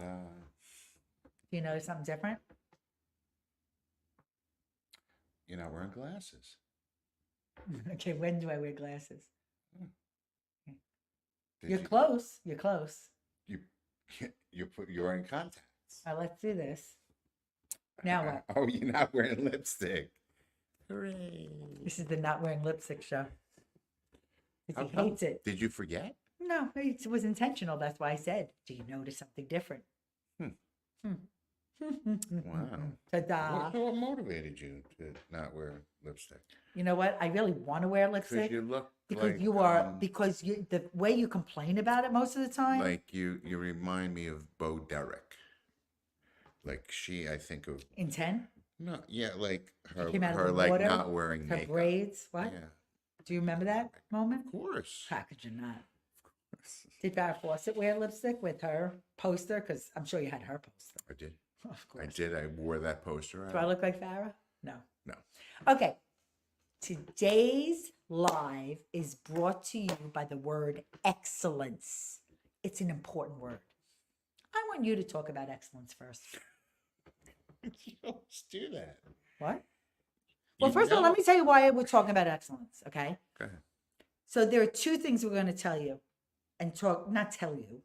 Ta-da. Do you notice something different? You're not wearing glasses. Okay, when do I wear glasses? Did You're you, close. You're close. you you're wearing contacts. All right, let's do this. Now what? Oh, you're not wearing lipstick. Hooray. This is the not wearing lipstick show. How He come? hates it. Did you forget? No, it was intentional. That's why I said, do you notice something different? Hmm. Wow. Ta-da. What motivated you to not wear lipstick? You know what? I really want to wear Because lipstick you look because like you are because you the way you complain about it most of the time. like you remind me of Bo Derek. Like I think of In 10? no, yeah, like She came out of her the like water, not wearing her makeup. braids. What? Yeah, Do you remember that moment? of course. How could you not? Did Farrah Fawcett wear lipstick with her poster? Because I'm sure you had her poster. I did. Of I course. did. I wore that poster. Do I look like Farrah? No. No. Okay. Today's live is brought to you by the word excellence. It's an important word. I want you to talk about excellence first. You always do that. What? Well, first of all, let me tell you why we're talking about excellence, okay? Go ahead. So there are two things we're going to tell you and not tell you.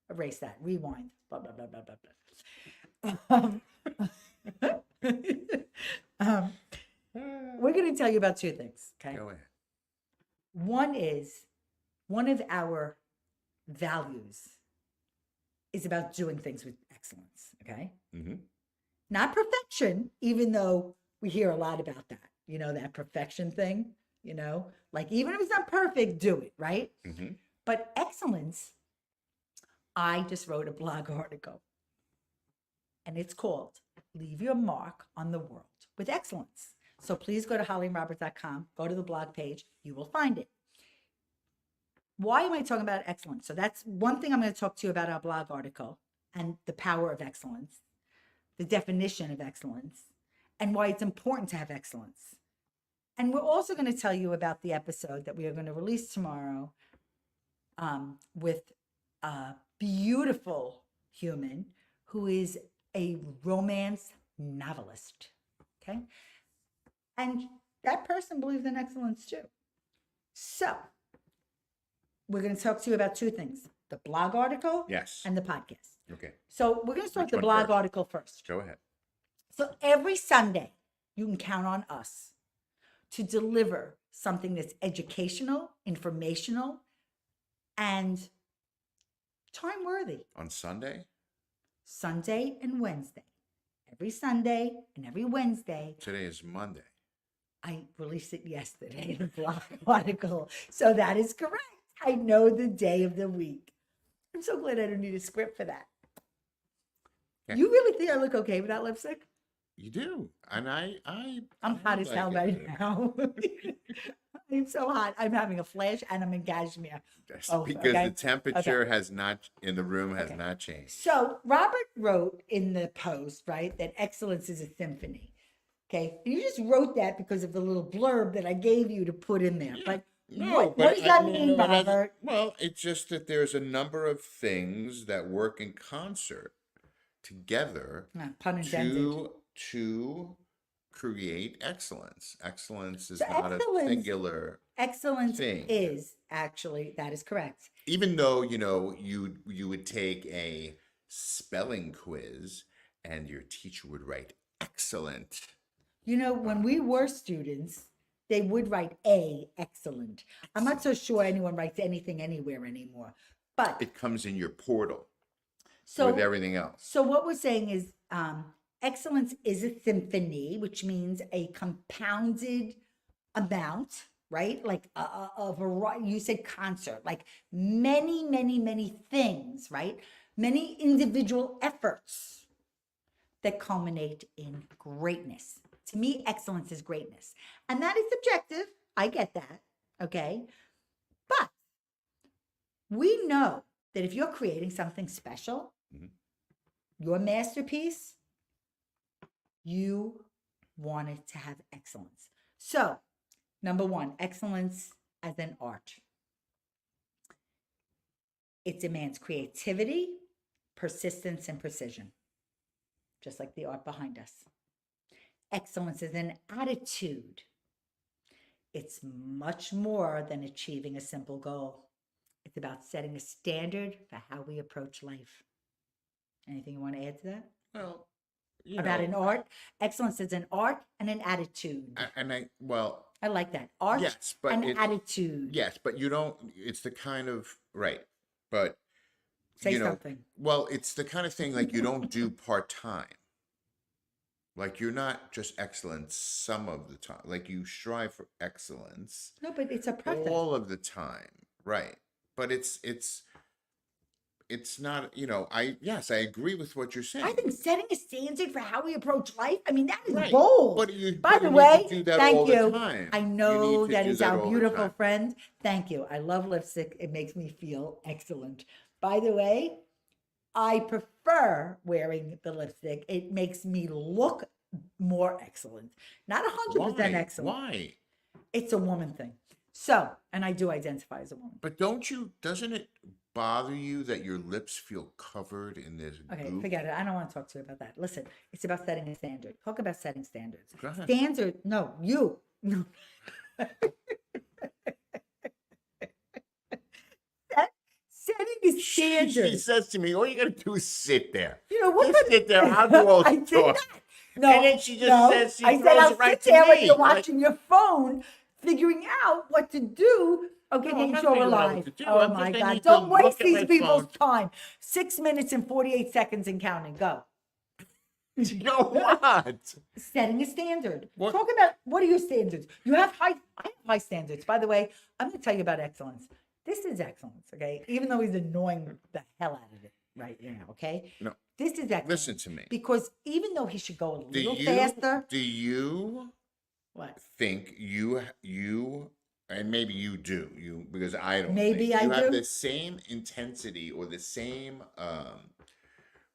Erase that. Rewind. Blah, blah, blah, blah, blah, blah. We're going to tell you about two things, okay? Go ahead. One is, one of our values is about doing things with excellence, okay? Mm-hmm. Not perfection, even though we hear a lot about that, that perfection thing, like even if it's not perfect, do it, right? Mm-hmm. But excellence, I just wrote a blog article and it's called Leave Your Mark on the World with Excellence. So please go to hollyroberts.com, go to the blog page, you will find it. Why am I talking about excellence? So that's one thing I'm going to talk to you about our blog article and the power of excellence, the definition of excellence, and why it's important to have excellence. And we're also going to tell you about the episode that we are going to release tomorrow with a beautiful human who is a romance novelist. Okay. And that person believes in excellence too. So we're going to talk to you about two things, the blog article Yes. and the podcast. Okay. So we're going to start Which the one blog first? article first. Go ahead. So every Sunday, you can count on us to deliver something that's educational, informational, and time-worthy. On Sunday? Sunday and Wednesday. Every Sunday and every Wednesday. Today is Monday. I released it yesterday in the blog article. So that is correct. I know the day of the week. I'm so glad I don't need a script for that. Yeah. You really think I look okay without lipstick? You do. And I'm hot as hell right now. I'm so hot. I'm having a flash and I'm in cashmere. That's Oh, because okay. the temperature has not in the room has not changed. So Robert wrote in the post, right, that excellence is a symphony. Okay. And you just wrote that because of the little blurb that I gave you to put in there. But No, what does that mean, Robert? Well, it's just that there's a number of things that work in concert together Pun intended. to create excellence. Excellence is So not a singular excellence thing. is actually, that is correct. Even though, you would take a spelling quiz and your teacher would write excellent. When we were students, they would write excellent. I'm not so sure anyone writes anything anywhere anymore, but It comes in your portal so with everything else. So what we're saying is excellence is a symphony, which means a compounded amount, right? Like a variety, you said concert, like many, many, many things, right? Many individual efforts that culminate in greatness. To me, excellence is greatness. And that is subjective. I get that. Okay. But we know that if you're creating something special, your masterpiece, you want it to have excellence. So, number one, excellence as an art. It demands creativity, persistence and precision, just like the art behind us. Excellence is an attitude. It's much more than achieving a simple goal. It's about setting a standard for how we approach life. Anything you want to add to that? Well, About an art? Excellence is an art and an attitude. I like that. Art yes, but and attitude. Yes, but you don't. It's the kind of right, but Say something. Well, it's the kind of thing like you don't do part time. Like you're not just excellent some of the time. Like you strive for excellence. No, but it's a process. All of the time, right? But it's not. I agree with what you're saying. I think setting a standard for how we approach life. I mean, that is Right. bold. By the way, do that thank all you. The time. I know that is our beautiful time. friend. Thank you. I love lipstick. It makes me feel excellent. By the way, I prefer wearing the lipstick. It makes me look more excellent. Not 100% excellent. Why? It's a woman thing. So, and I do identify as a woman. But doesn't it bother you that your lips feel covered in this goop? Forget it. I don't want to talk to you about that. Listen, it's about setting a standard. Talk about setting standards. Go ahead. You. No. Setting a standard. She says to me, all you got to do is sit there. What? Just sit there. I'll do all the I did talk. not. No, And then she just says, I said, I'll right sit there to when me. you're watching your phone, figuring out what to do. Okay, No, I'm not you're figuring out what alive. to do. Oh I'm my just- I God. need to Don't waste look at these my people's phone. time. 6 minutes and 48 seconds and counting. Go. You know what? Setting a standard. What? Talk about what are your standards? I have high standards. By the way, I'm going to tell you about excellence. This is excellence, okay? Even though he's annoying the hell out of it right now, okay? No. This is excellence. Listen to me. Because even though he should go a little faster. Do you What? think you and maybe you do, because I don't Maybe think I you have do. the same intensity or the same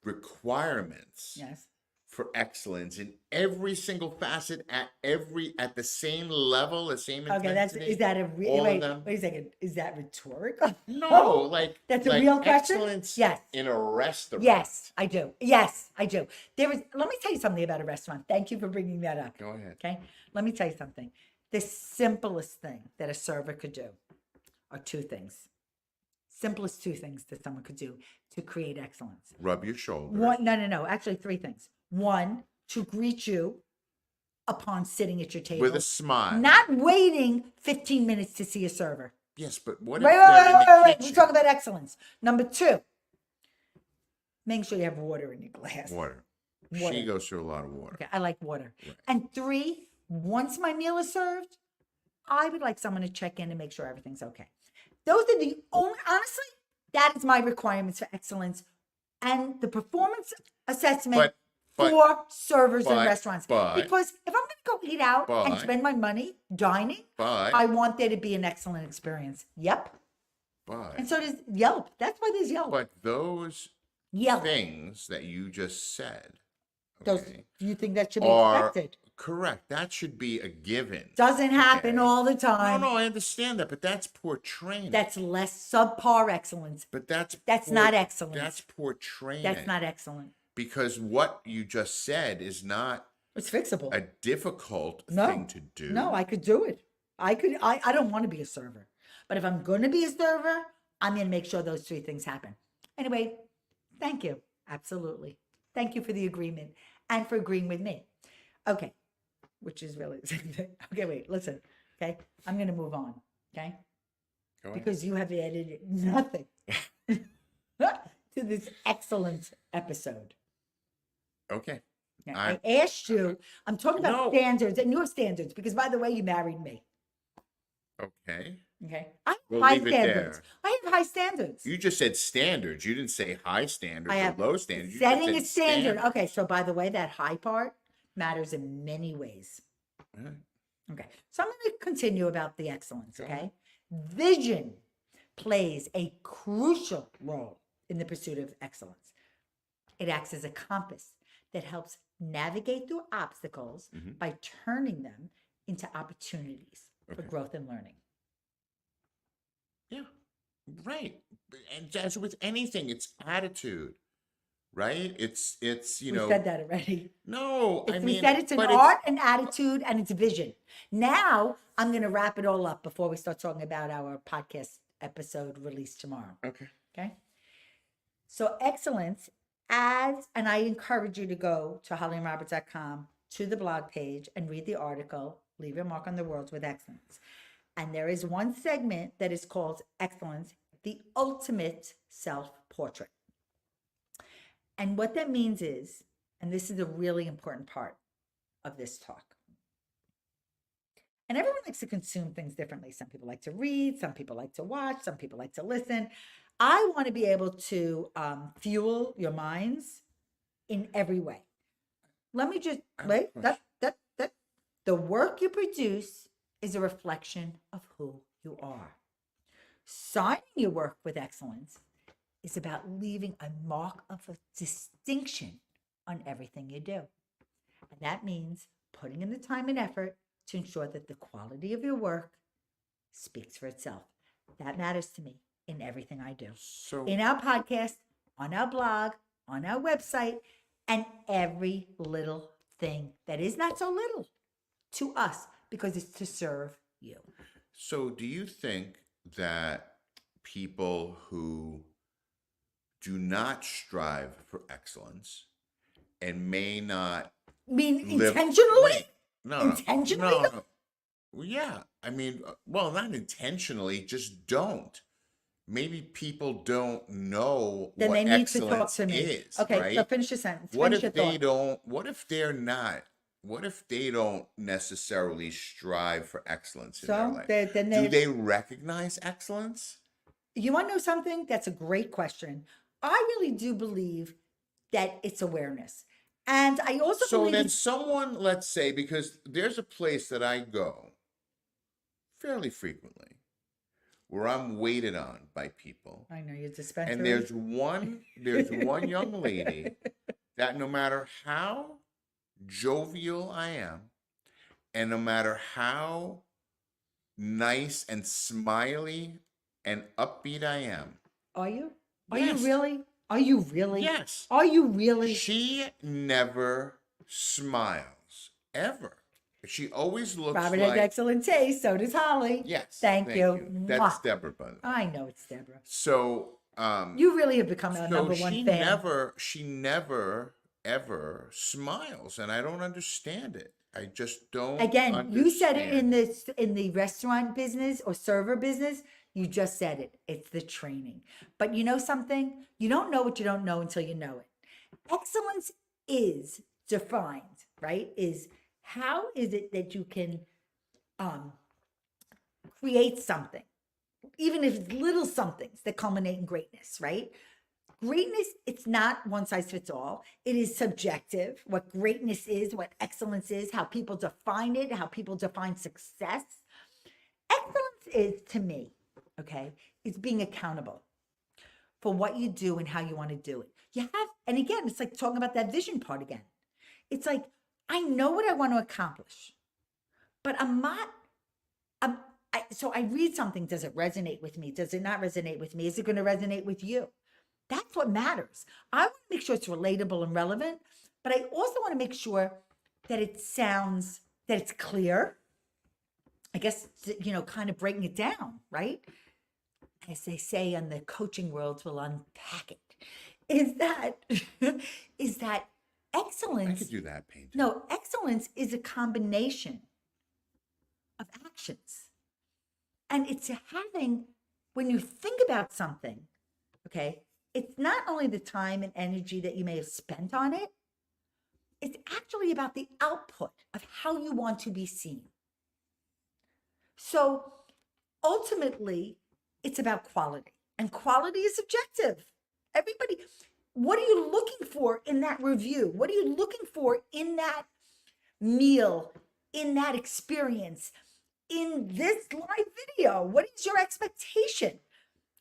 requirements Yes. for excellence in every single facet at the same level, the same Okay, intensity. is that a all wait, of them? wait a second. Is that rhetorical? No, like That's a like real question? excellence Yes. in a restaurant. Yes, I do. Yes, I do. Let me tell you something about a restaurant. Thank you for bringing that up. Go ahead. Okay. Let me tell you something. The simplest thing that a server could do are two things. Simplest two things that someone could do to create excellence. Rub your shoulder. No. Actually, three things. One, to greet you upon sitting at your table. With a smile. Not waiting 15 minutes to see a server. Yes, but what if Wait. they're in the We kitchen? talk about excellence. Number two, make sure you have water in your glass. Water. Water. She goes through a lot of water. Okay, I like water. Right. And three, once my meal is served, I would like someone to check in and make sure everything's okay. Those are the only, honestly, that is my requirements for excellence and the performance assessment for servers and restaurants. Because if I'm going to go eat out and spend my money dining, I want there to be an excellent experience. Yep. And so does Yelp. That's why there's Yelp. But those Yelp. things that you just said, Those, do you think that should be expected? Correct. That should be a given. Doesn't happen all the time. No, I understand that, but that's poor training. That's less subpar excellence. But that's not excellent. That's poor training. That's not excellent. Because what you just said is not it's fixable. a difficult thing to do. No, I could do it. I don't want to be a server. But if I'm going to be a server, I'm going to make sure those three things happen. Anyway, thank you. Absolutely. Thank you for the agreement and for agreeing with me. Okay. Which is really the same thing. Okay, wait, listen. Okay. I'm going to move on. Okay. Go ahead. Because you have added nothing to this excellent episode. Okay. Now, I asked you, I'm talking about standards and your standards because, by the way, you married me. Okay. Okay. I We'll have high leave it standards. there. I have high standards. You just said standards. You didn't say high standards I have or low standards. You setting just a said standard. standards. Okay. So, by the way, that high part matters in many ways. All right. Okay. So, I'm going to continue about the excellence. Go Okay. ahead. Vision plays a crucial role in the pursuit of excellence. It acts as a compass that helps navigate through obstacles by turning them into opportunities for growth and learning. Yeah. Right. And as with anything, it's attitude. right? It's We said that already. no, I We mean, said it's an but art, an attitude, and it's vision. Now I'm going to wrap it all up before we start talking about our podcast episode released tomorrow. okay. Okay. So excellence and I encourage you to go to hollyandroberts.com to the blog page and read the article, Leave Your Mark on the World with Excellence. And there is one segment that is called Excellence, the Ultimate Self-Portrait. And what that means is, and this is a really important part of this talk, and everyone likes to consume things differently. Some people like to read, some people like to watch, some people like to listen. I want to be able to fuel your minds in every way. Let me just I have a wait. question. That the work you produce is a reflection of who you are. Signing your work with excellence is about leaving a mark of a distinction on everything you do. And that means putting in the time and effort to ensure that the quality of your work speaks for itself. That matters to me in everything I do. So In our podcast, on our blog, on our website, and every little thing that is not so little to us because it's to serve you. so do you think that people who do not strive for excellence and may not I mean, live intentionally? wait, no, Intentionally? no. Well, yeah, I mean, well, not intentionally, just don't. Maybe people don't know Then what they need to talk excellence to me. is, Okay, so right? finish your sentence. What Finish your if they thought. don't, what if they're not, what if they don't necessarily strive for excellence in their So life? then Do they recognize excellence? you want to know something? That's a great question. I really do believe that it's awareness. And I also So believe then it's, someone, let's say, because there's a place that I go fairly frequently where I'm waited on by people. I know your And dispensary. there's one young lady that no matter how jovial I am, and no matter how nice and smiley and upbeat I am, Are you? Are you yes, really? Are you really? yes, Are you really? she never smiles ever. She always looks Robert has like, excellent taste. So does Holly. yes, Thank you. That's Mwah. Deborah, by the way. I know it's Deborah. So, You really have become a so number one fan. she never ever smiles, and I don't understand it. I just don't Again, you said it understand. in the restaurant business or server business. You just said it. It's the training. But you know something? You don't know what you don't know until you know it. Excellence is defined, right? Is how is it that you can um, create something, even if it's little somethings that culminate in greatness, right? Greatness, it's not one size fits all. It is subjective. What greatness is, what excellence is, how people define it, how people define success. Excellence is, to me, okay, is being accountable for what you do and how you want to do it. You have, and again, it's like talking about that vision part again. It's like, I know what I want to accomplish, but I'm not, so I read something. Does it resonate with me? Does it not resonate with me? Is it going to resonate with you? That's what matters. I want to make sure it's relatable and relevant, but I also want to make sure that it sounds, that it's clear. I guess, kind of breaking it down, right? As they say in the coaching world, we'll unpack it. Is that, is that I excellence? could do that painting. No, excellence is a combination of actions. And it's having, when you think about something, okay, it's not only the time and energy that you may have spent on it, it's actually about the output of how you want to be seen. So ultimately, it's about quality, and quality is subjective. Everybody, what are you looking for in that review? What are you looking for in that meal, in that experience, in this live video? What is your expectation?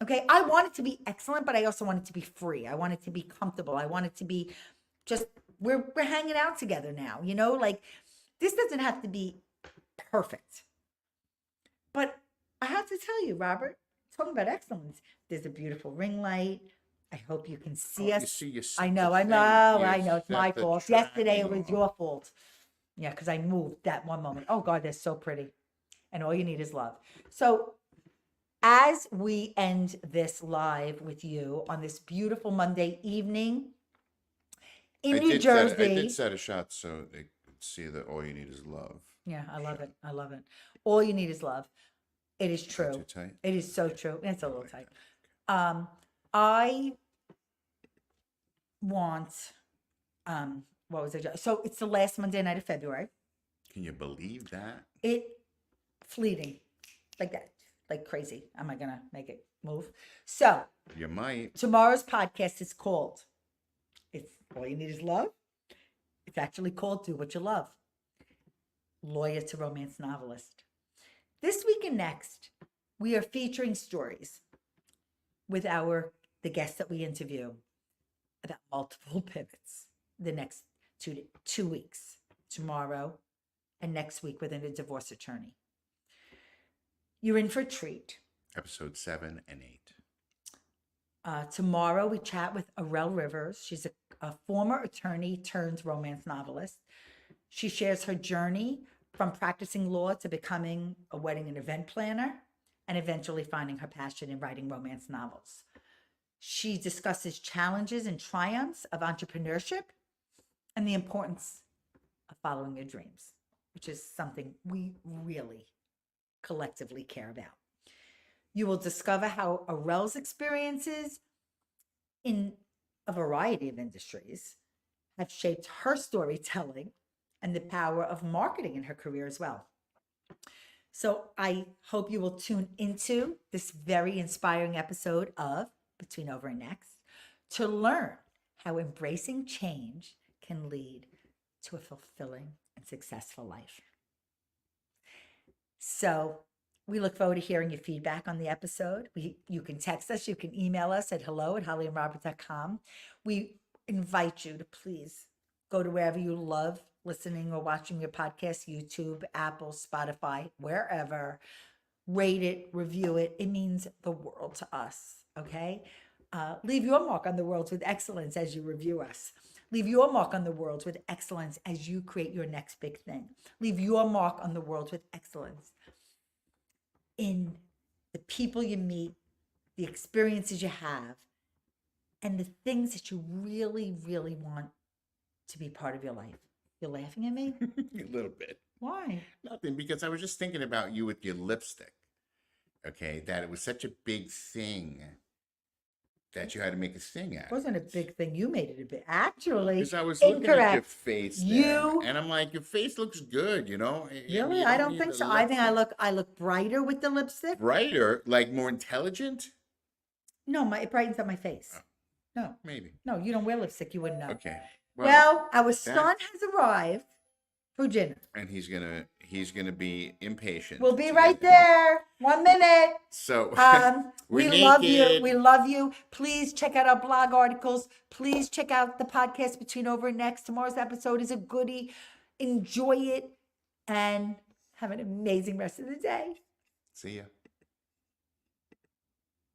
Okay, I want it to be excellent, but I also want it to be free. I want it to be comfortable. I want it to be just, we're hanging out together now, like this doesn't have to be perfect. But I have to tell you, Robert, talking about excellence, there's a beautiful ring light. I hope you can Oh, see you us. see, you I set know, the I thing, know, you I know. It's my set the fault. Yesterday it was tracking. your fault. Yeah, because I moved that one moment. Oh God, they're so pretty. And all you need is love. So as we end this live with you on this beautiful Monday evening in New I did Jersey. set a shot so they could see that all you need is love. Yeah, I love it. I love it. All you need is love. It is Is that true. too tight? It is so true. It's a little like tight. that. I want what was it? So it's the last Monday night of February. Can you believe that? It fleeting like that, like crazy. Am I gonna make it move? So You might. tomorrow's podcast is called It's All You Need Is Love. It's actually called Do What You Love. Lawyer to Romance Novelist. This week and next, we are featuring stories with the guests that we interview about multiple pivots the next two weeks, tomorrow and next week within a divorce attorney. You're in for a treat. Episode 7 and 8. Tomorrow we chat with Arel Rivers. She's a former attorney turned romance novelist. She shares her journey from practicing law to becoming a wedding and event planner and eventually finding her passion in writing romance novels. She discusses challenges and triumphs of entrepreneurship and the importance of following your dreams, which is something we really collectively care about. You will discover how Arel's experiences in a variety of industries have shaped her storytelling and the power of marketing in her career as well. So I hope you will tune into this very inspiring episode of Between Over and Next to learn how embracing change can lead to a fulfilling and successful life. So we look forward to hearing your feedback on the episode. You can text us, you can email us at hello@hollyandrobert.com. We invite you to please go to wherever you love listening or watching your podcast, YouTube, Apple, Spotify, wherever. Rate it, review it. It means the world to us, okay? Leave your mark on the world with excellence as you review us. Leave your mark on the world with excellence as you create your next big thing. Leave your mark on the world with excellence in the people you meet, the experiences you have, and the things that you really, really want to be part of your life. You're laughing at me? A little bit. Why? Nothing, because I was just thinking about you with your lipstick. Okay, that it was such a big thing that you had to make a thing out. It wasn't a big thing. You made it a bit. Actually, Because I was looking at your incorrect. face there, You and I'm like, your face looks good, you know? really? You I don't need think the so. I think I lipstick. look brighter with the lipstick. Brighter, like more intelligent? No, it brightens up my face. No, Maybe. no, you don't wear lipstick. You wouldn't know. Okay. Well, our son has arrived for dinner. And he's gonna be impatient. We'll be to right get there. there. 1 minute. So We we're love you. naked. We love you. Please check out our blog articles. Please check out the podcast Between Over and Next. Tomorrow's episode is a goodie. Enjoy it and have an amazing rest of the day. See ya.